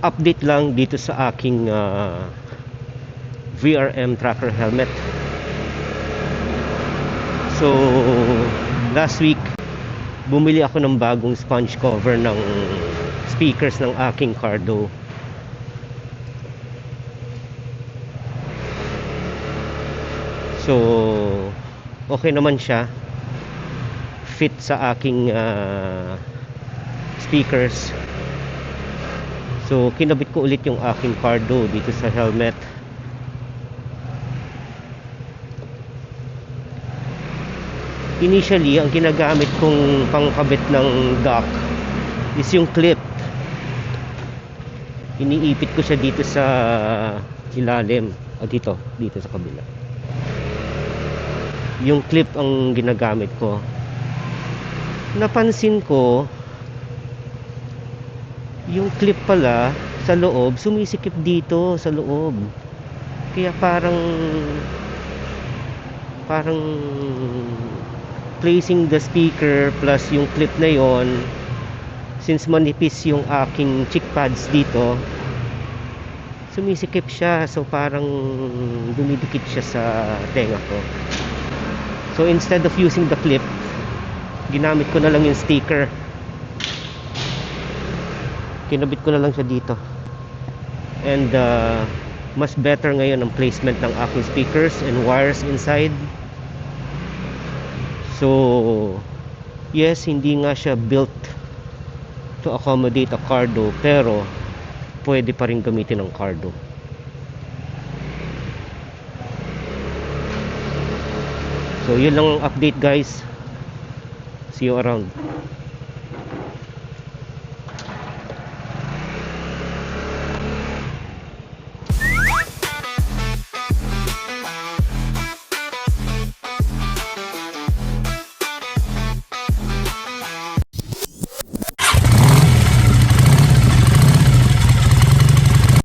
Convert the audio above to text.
update lang dito sa aking VRM tracker helmet. So last week bumili ako ng bagong sponge cover ng speakers ng aking Cardo. So okay naman siya, fit sa aking speakers. So kinabit ko ulit yung aking Cardo dito sa helmet. Initially, ang ginagamit kong pangkabit ng dock is yung clip. Iniipit ko siya dito sa ilalim, dito sa kabila. Yung clip ang ginagamit ko. Napansin ko yung clip pala sa loob sumisikip dito sa loob, kaya parang placing the speaker plus yung clip na yon, since manipis yung aking cheek pads dito, sumisikip siya. So parang dumidikit siya sa tenga ko. So instead of using the clip, ginamit ko na lang yung sticker. Kinabit ko na lang siya dito. And mas better ngayon ang placement ng aking speakers and wires inside. So yes, hindi nga siya built to accommodate a Cardo, pero pwede pa rin gamitin ng Cardo. So yun lang ang update, guys. See you around.